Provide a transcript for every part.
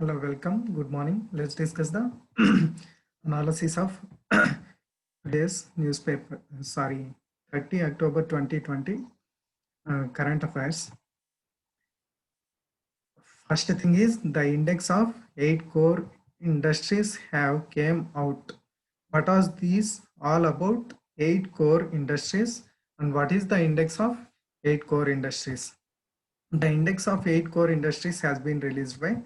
Hello, welcome. Good morning. Let's discuss the analysis of today's newspaper. Sorry, 30 October 2020 current affairs. First thing is the index of 8 core industries have came out. What are these all about? 8 core industries, and what is the index of 8 core industries? The index of 8 core industries has been released by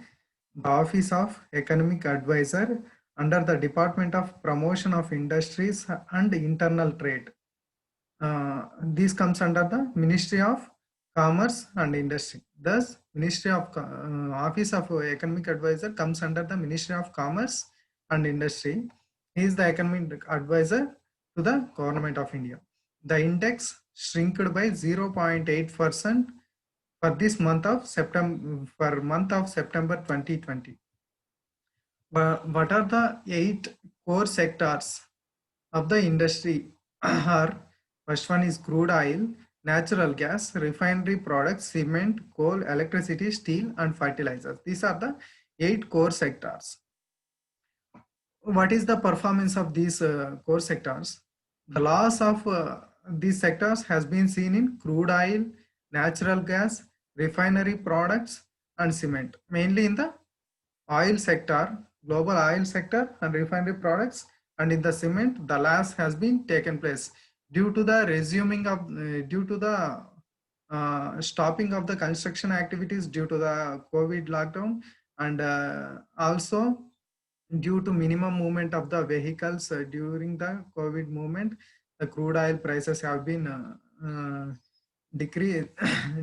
the Office of Economic Advisor under the Department of Promotion of Industries and Internal Trade. This comes under the Ministry of Commerce and Industry. Thus, Ministry of Office of Economic Advisor comes under the Ministry of Commerce and Industry. He is the economic advisor to the Government of India. The index shrinked by 0.8% for this month of September 2020. What are the 8 core sectors of the industry? First one is crude oil, natural gas, refinery products, cement, coal, electricity, steel, and fertilizers. These are the 8 core sectors. What is the performance of these core sectors? The loss of these sectors has been seen in crude oil, natural gas, refinery products, and cement. Mainly in the oil sector, global oil sector and refinery products, and in the cement, the loss has been taken place due to the stopping of the construction activities due to the COVID lockdown, and also due to minimum movement of the vehicles during the COVID movement. The crude oil prices have been decreased,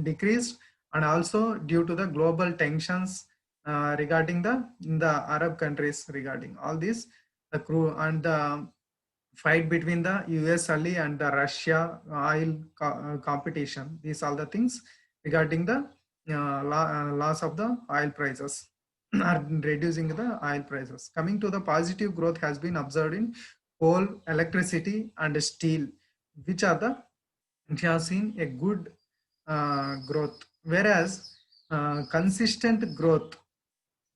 decreased, and also due to the global tensions regarding the Arab countries regarding all this, the crude and the fight between the US and the Russia oil competition. These are the things regarding the loss of the oil prices are reducing the oil prices. Coming to the positive growth has been observed in coal, electricity, and steel, which have seen a good growth, whereas consistent growth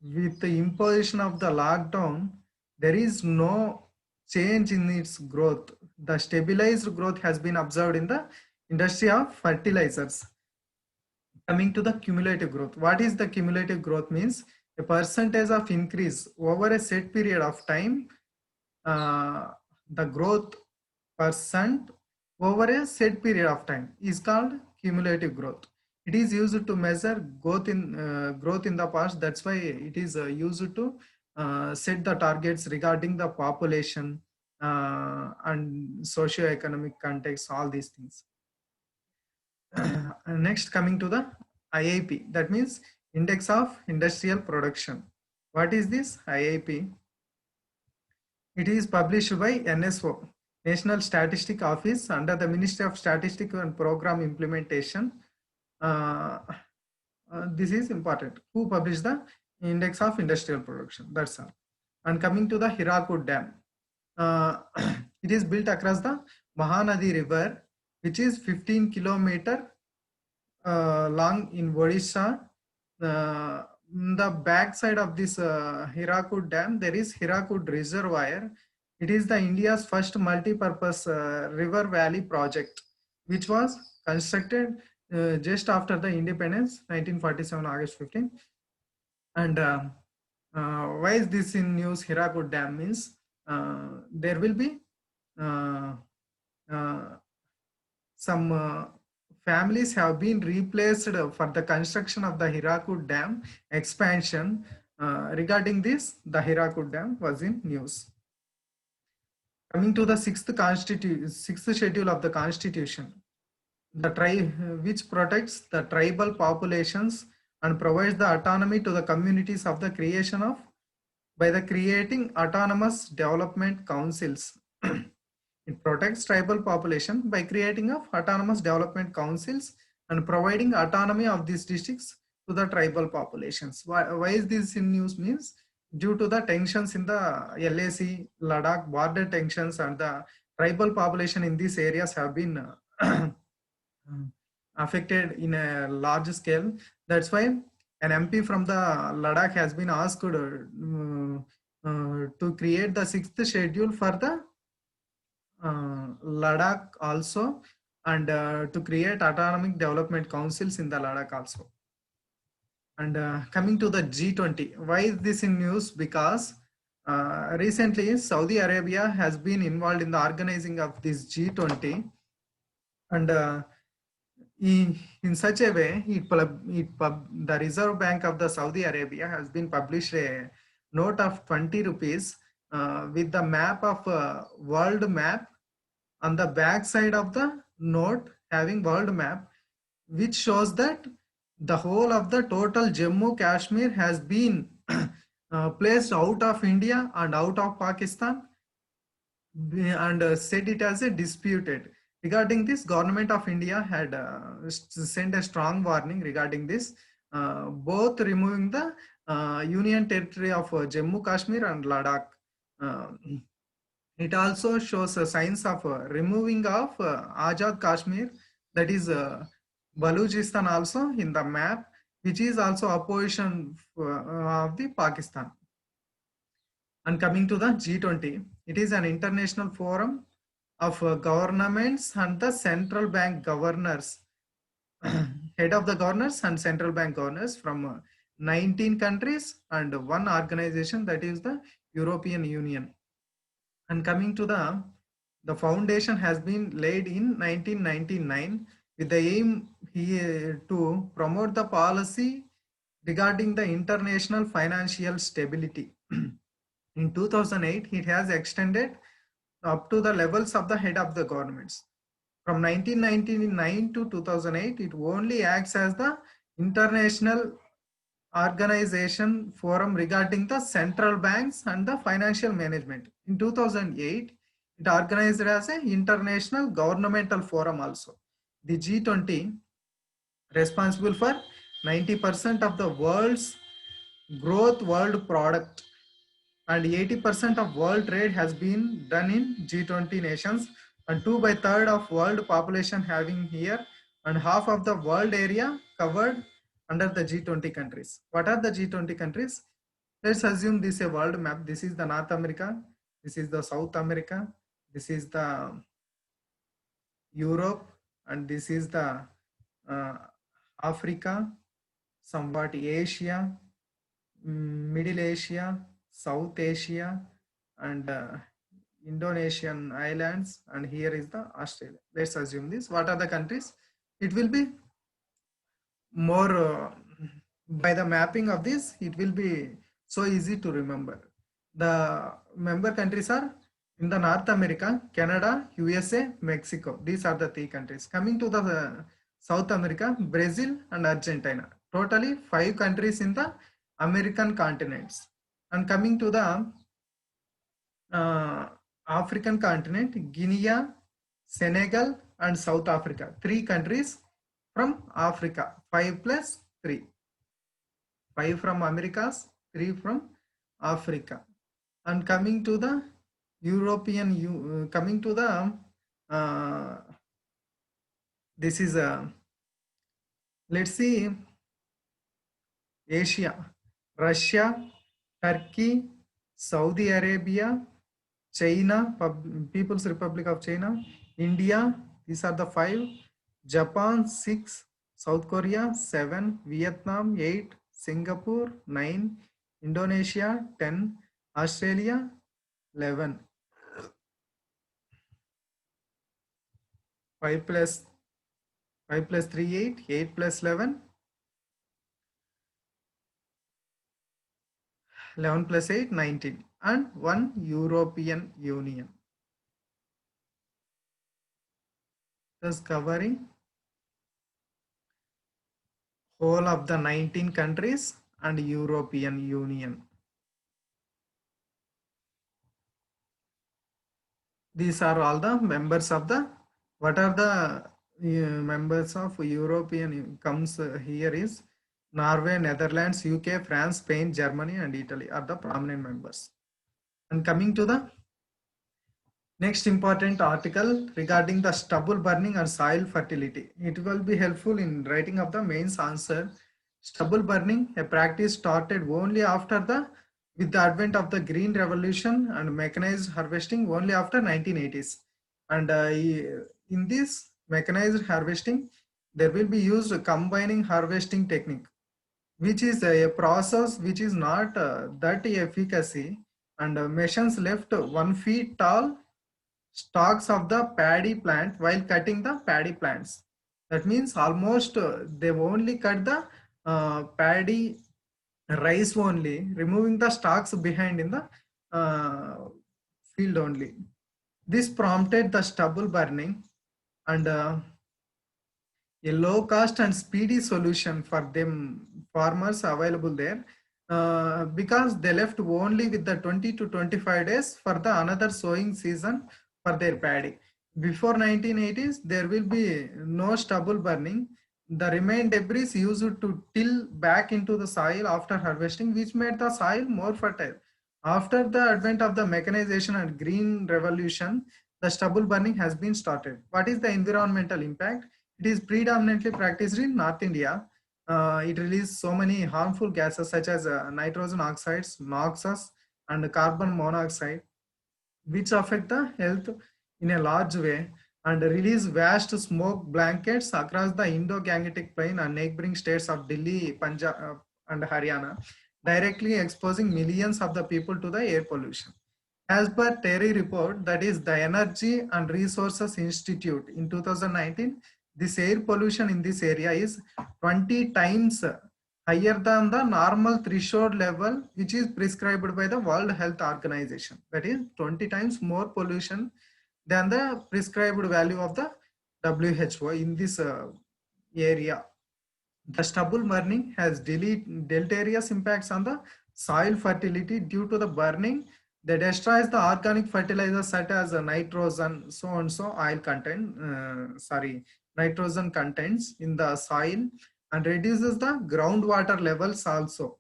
with the imposition of the lockdown, there is no change in its growth. The stabilized growth has been observed in the industry of fertilizers. Coming to the cumulative growth, what is the cumulative growth? Means a percentage of increase over a set period of time. The growth percent over a set period of time is called cumulative growth. It is used to measure growth in the past. That's why it is used to set the targets regarding the population and socio-economic context, all these things. Next, coming to the IIP, that means Index of Industrial Production. What is this IIP? It is published by NSO, National Statistic Office, under the Ministry of Statistics and Program Implementation. This is important. Who published the Index of Industrial Production? That's all. And coming to the Hirakud Dam, it is built across the Mahanadi River, which is 15 kilometer long in Odisha. In the back side of this Hirakud Dam, there is Hirakud Reservoir. It is the India's first multi-purpose river valley project, which was constructed just after the independence, 1947, August 15. And why is this in news? Hirakud Dam means there will be some families have been replaced for the construction of the Hirakud Dam expansion. Regarding this, the Hirakud Dam was in news. Coming to the sixth schedule of the Constitution, which protects the tribal populations and provides the autonomy to the communities of the creation of by the creating autonomous development councils. It protects tribal population by creating of autonomous development councils and providing autonomy of these districts to the tribal populations. Why is this in news? Means due to the tensions in the LAC, Ladakh border tensions, and the tribal population in these areas have been affected in a large scale. That's why An MP from the Ladakh has been asked to create the sixth schedule for the Ladakh also, and to create autonomic development councils in the Ladakh also. And coming to the G20, why is this in news? Because recently Saudi Arabia has been involved in the organizing of this G20, and in such a way, the Reserve Bank of the Saudi Arabia has been published a note of 20 rupees with the map of world map on the back side of the note, having world map, which shows that the whole of the total Jammu Kashmir has been placed out of India and out of Pakistan, and said it as a disputed. Regarding this, Government of India had sent a strong warning regarding this, both removing the union territory of Jammu Kashmir and Ladakh. Uh, it also shows signs of removing of Azad Kashmir, that is Baluchistan also in the map, which is also opposition of the Pakistan. And coming to the G20, it is an international forum of governments and the central bank governors, head of the governors and central bank governors from 19 countries and one organization, that is the European Union. And coming to the foundation has been laid in 1999 with the aim here to promote the policy regarding the international financial stability. In 2008, it has extended up to the levels of the head of the governments. From 1999 to 2008, it only acts as the international organization forum regarding the central banks and the financial management. In 2008, it organized as an international governmental forum also. The G20 responsible for 90% of the world's growth world product, and 80% of world trade has been done in G20 nations, and 2/3 of world population having here, and half of the world area covered under the G20 countries. What are the G20 countries? Let's assume this is a world map. This is the North America, this is the South America, this is the Europe, and this is the uh, Africa, somewhat Asia, Middle Asia, South Asia, and Indonesian islands, and here is the Australia. Let's assume this. What are the countries? It will be more by the mapping of this, it will be so easy to remember. The member countries are in the North America, Canada, USA, Mexico. These are the three countries. Coming to the South America, Brazil and Argentina. Totally 5 countries in the American continents. And coming to the African continent, Guinea, Senegal and South Africa. 3 countries from Africa. 5 plus 3. 5 from Americas, 3 from Africa. And coming to the European, coming to the, this is a, let's see, Asia, Russia, Turkey, Saudi Arabia, China, People's Republic of China, India, these are the 5, Japan 6, South Korea 7, Vietnam 8, Singapore 9, Indonesia 10, Australia 11. 5 plus 3 8, 8 plus 11, 11 plus 8 19, and 1 European Union, thus covering whole of the 19 countries and European Union. These are all the members of the, what are the members of European comes here is Norway, Netherlands, UK, France, Spain, Germany and Italy are the prominent members. And coming to the next important article regarding the stubble burning and soil fertility. It will be helpful in writing of the mains answer. Stubble burning, a practice started only after with the advent of the green revolution and mechanized harvesting only after 1980s. And in this mechanized harvesting, there will be used combining harvesting technique, which is a process which is not that efficacy, and machines left 1 feet tall stalks of the paddy plant while cutting the paddy plants. That means almost they've only cut the paddy rice only, removing the stalks behind in the field only. This prompted the stubble burning, and a low cost and speedy solution for them farmers available there, because they left only with the 20 to 25 days for the another sowing season for their paddy. Before 1980s there will be no stubble burning. The remained debris used to till back into the soil after harvesting, which made the soil more fertile. After the advent of the mechanization and green revolution, the stubble burning has been started. What is the environmental impact? It is predominantly practiced in North India. It releases so many harmful gases such as nitrogen oxides, NOxes, and carbon monoxide, which affect the health in a large way and release vast smoke blankets across the Indo-Gangetic Plain and neighboring states of Delhi, Punjab, and Haryana, directly exposing millions of the people to the air pollution. As per Terry report, that is the Energy and Resources Institute in 2019, this air pollution in this area is 20 times higher than the normal threshold level, which is prescribed by the World Health Organization. That is 20 times more pollution than the prescribed value of the WHO in this area. The stubble burning has deleterious impacts on the soil fertility due to the burning. They destroys the organic fertilizers such as nitrogen, so and so oil content, nitrogen contents in the soil, and reduces the groundwater levels also.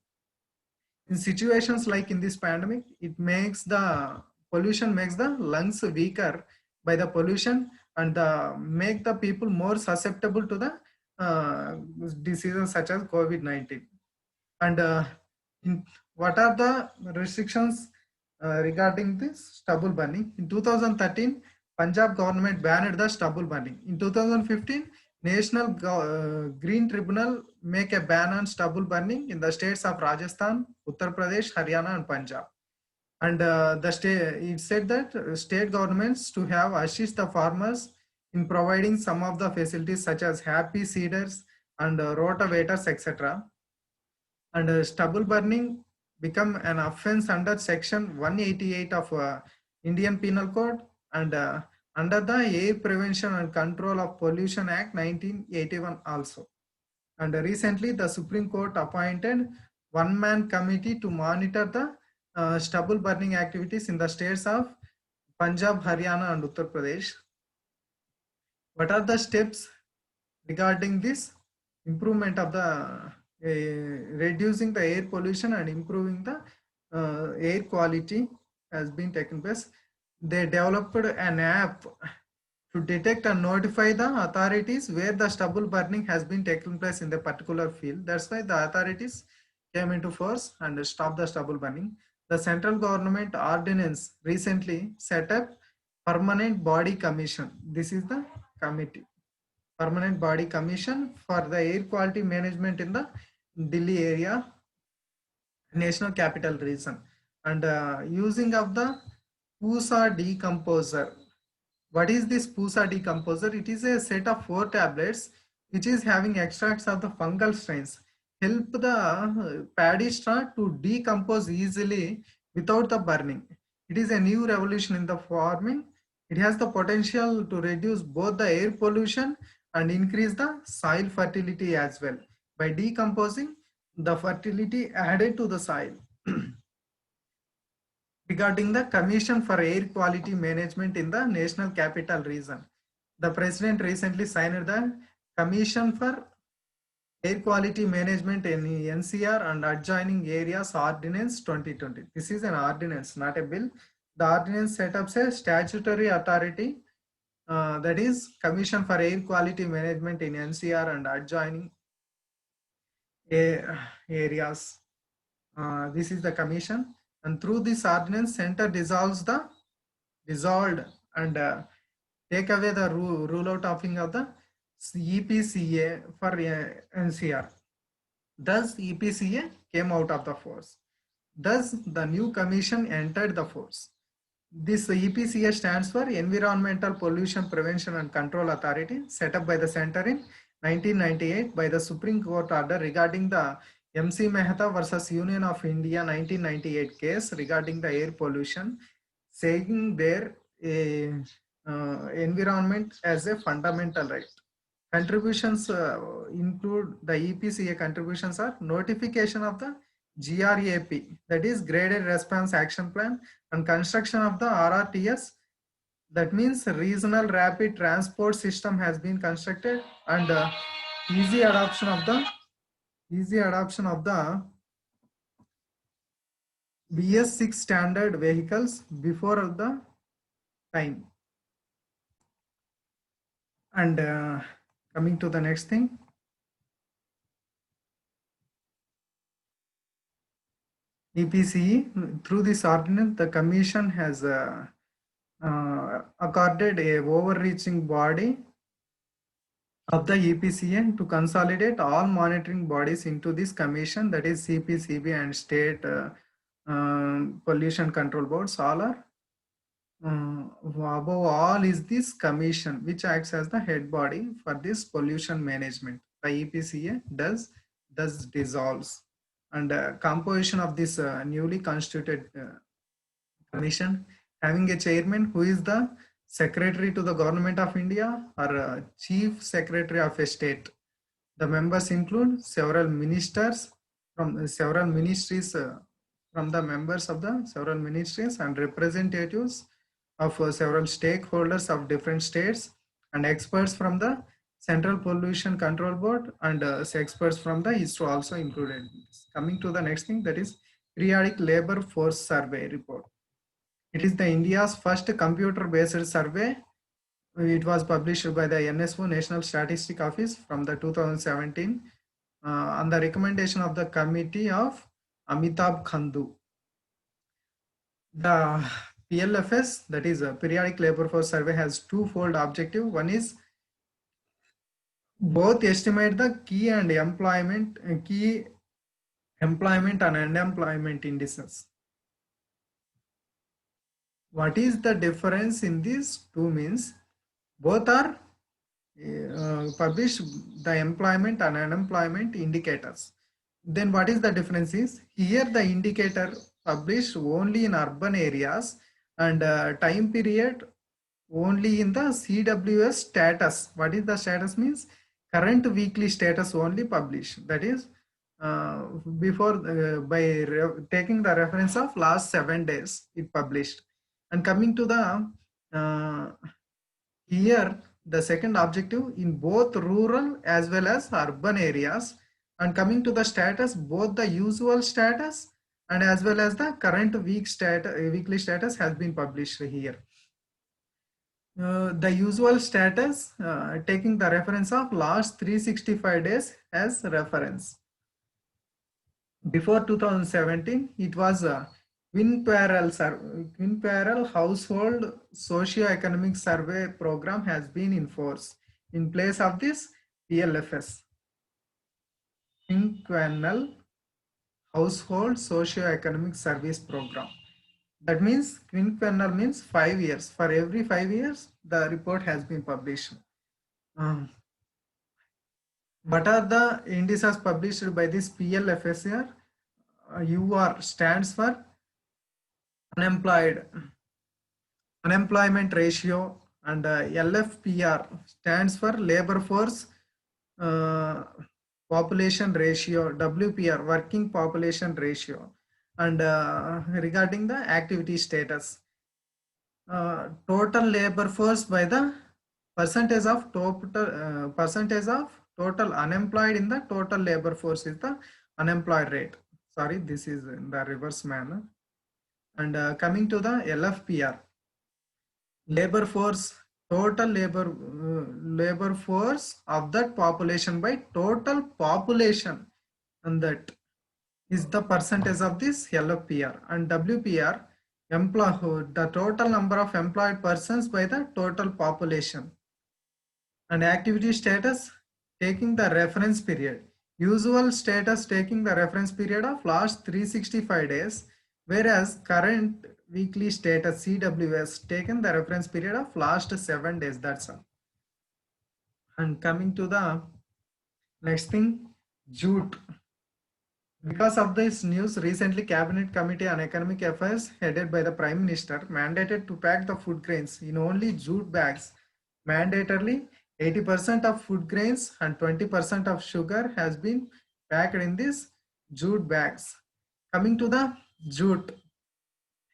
In situations like in this pandemic, it makes the pollution makes the lungs weaker by the pollution, and make the people more susceptible to the uh, diseases such as COVID-19. And what are the restrictions regarding this stubble burning? In 2013, Punjab government banned the stubble burning. In 2015, National Green Tribunal make a ban on stubble burning in the states of Rajasthan, Uttar Pradesh, Haryana, and Punjab. And the state, it said that state governments to have assist the farmers in providing some of the facilities such as happy seeders and rotavators, etc. And stubble burning become an offense under section 188 of Indian Penal Code, and under the Air Prevention and Control of Pollution Act 1981 also. And recently the Supreme Court appointed one-man committee to monitor the stubble burning activities in the states of Punjab, Haryana, and Uttar Pradesh. What are the steps regarding this improvement of the reducing the air pollution and improving the air quality has been taken place? They developed an app to detect and notify the authorities where the stubble burning has been taken place in the particular field. That's why the authorities came into force and stopped the stubble burning. The central government ordinance recently set up permanent body commission. This is the committee, permanent body commission for the air quality management in the Delhi area, national capital region, and using of the Pusa decomposer. What is this Pusa decomposer? It is a set of 4 tablets which is having extracts of the fungal strains. Help the paddy straw to decompose easily without the burning. It is a new revolution in the farming. It has the potential to reduce both the air pollution and increase the soil fertility as well by decomposing the fertility added to the soil. Regarding the Commission for Air Quality Management in the National Capital Region, the President recently signed the Commission for Air Quality Management in NCR and Adjoining Areas Ordinance 2020. This is an ordinance, not a bill. The ordinance set up a statutory authority, that is Commission for Air Quality Management in NCR and adjoining areas. This is the commission, and through this ordinance, center dissolved and take away the rule out of the EPCA for NCR. Thus, EPCA came out of the force. Thus, the new commission entered the force. This EPCA stands for Environmental Pollution Prevention and Control Authority, set up by the center in 1998 by the Supreme Court order regarding the MC Mehta versus Union of India 1998 case regarding the air pollution, saying their environment as a fundamental right. Contributions include the EPCA contributions are notification of the GRAP, that is Graded Response Action Plan, and construction of the RRTS, that means Regional Rapid Transport System has been constructed, and easy adoption of the BS6 standard vehicles before the time. And coming to the next thing, EPCE, through this ordinance, the commission has accorded a overreaching body of the EPCN to consolidate all monitoring bodies into this commission, that is CPCB and state pollution control boards. All are above all is this commission, which acts as the head body for this pollution management. The EPCA thus dissolves, and composition of this newly constituted commission having a chairman who is the secretary to the government of India or chief secretary of a state. The members include several ministers from several ministries, from the members of the several ministries, and representatives of several stakeholders of different states, and experts from the Central Pollution Control Board, and experts from the ISRO also included. Coming to the next thing, that is periodic labor force survey report. It is the India's first computer-based survey. It was published by the NSO, National Statistic Office, from the 2017 on the recommendation of the committee of Amitabh Khandu. The PLFS, that is a periodic labor force survey, has twofold objective. One is both estimate the key employment and unemployment indices. What is the difference in these two means both are published the employment and unemployment indicators. Then what is the difference is here the indicator published only in urban areas and time period only in the CWS status. What is the status means current weekly status only published, that is before by taking the reference of last 7 days it published. And coming to the here the second objective in both rural as well as urban areas, and coming to the status both the usual status and as well as the current weekly status has been published here. The usual status taking the reference of last 365 days as reference. Before 2017 it was Quinparallel Household Socio-Economic Survey program has been in force in place of this PLFS. Quinquennial Household Socio-Economic Service Program. That means quinquennial means 5 years. For every 5 years, the report has been published. What are the indices published by this PLFS here? UR stands for unemployment ratio, and LFPR stands for labor force population ratio, WPR working population ratio, and regarding the activity status, total labor force by the percentage of total unemployed in the total labor force is the unemployed rate. Sorry, this is in the reverse manner. And coming to the LFPR, labor force, total labor force of that population by total population and that is the percentage of this LFPR. And WPR, the total number of employed persons by the total population. And activity status, taking the reference period. Usual status taking the reference period of last 365 days, whereas current weekly status CWS taken the reference period of last 7 days. That's all. And coming to the next thing, jute. Because of this news, recently Cabinet Committee on Economic Affairs headed by the Prime Minister mandated to pack the food grains in only jute bags. Mandatorily, 80% of food grains and 20% of sugar has been packed in these jute bags. Coming to the jute,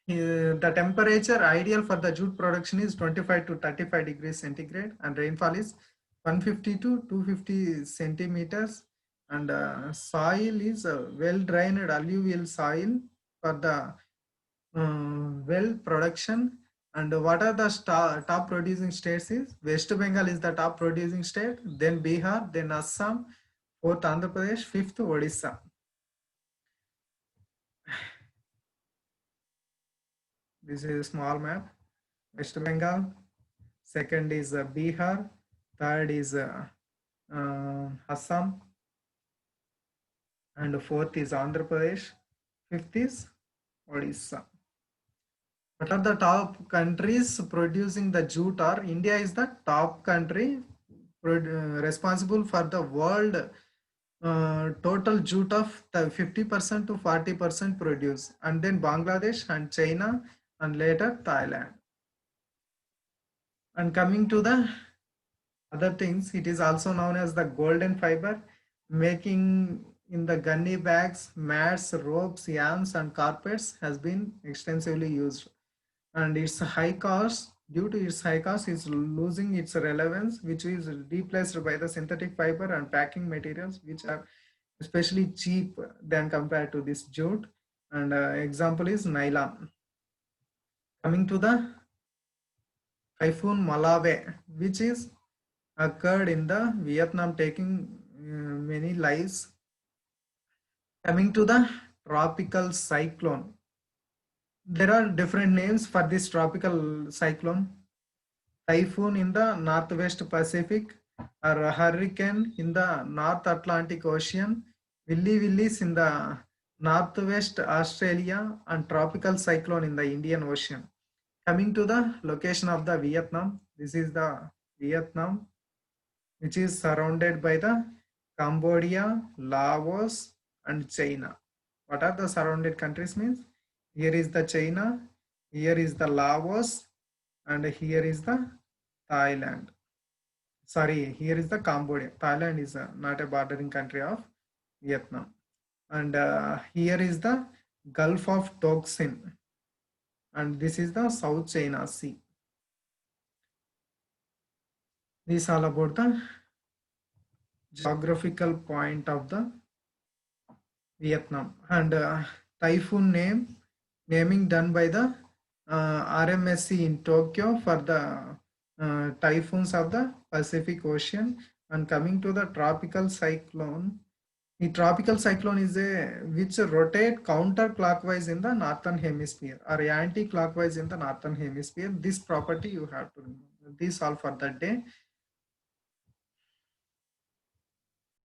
the temperature ideal for the jute production is 25 to 35 degrees centigrade and rainfall is 150 to 250 centimeters, and soil is a well drained alluvial soil for the well production. And what are the top producing states is West Bengal is the top producing state, then Bihar, then Assam, fourth Andhra Pradesh, fifth Odisha. This is a small map. West Bengal, second is Bihar, third is Assam, and fourth is Andhra Pradesh, fifth is Odisha. What are the top countries producing the jute? Or India is the top country responsible for the world total jute of the 50% to 40% produce, and then Bangladesh and China, and later Thailand. And coming to the other things, it is also known as the golden fiber, making in the gunny bags, mats, ropes, yams, and carpets has been extensively used. And its high cost, due to its high cost, is losing its relevance, which is replaced by the synthetic fiber and packing materials, which are especially cheap than compared to this jute. And example is nylon. Coming to the Typhoon Malawi, which is occurred in the Vietnam, taking many lives. Coming to the tropical cyclone, there are different names for this tropical cyclone. Typhoon in the Northwest Pacific, or hurricane in the North Atlantic Ocean, Willy Willis in the Northwest Australia, and tropical cyclone in the Indian Ocean. Coming to the location of the Vietnam, this is the Vietnam, which is surrounded by the Cambodia, Laos, and China. What are the surrounded countries means? Here is the China, here is the Laos, and here is the Thailand. Sorry, here is the Cambodia. Thailand is not a bordering country of Vietnam. And here is the Gulf of Tonkin. And this is the South China Sea. This is all about the geographical point of the Vietnam. And typhoon naming done by the RMSC in Tokyo for the typhoons of the Pacific Ocean. And coming to the tropical cyclone, the tropical cyclone is which rotate counterclockwise in the northern hemisphere or anti-clockwise in the northern hemisphere. This property you have to remember. This all for that day.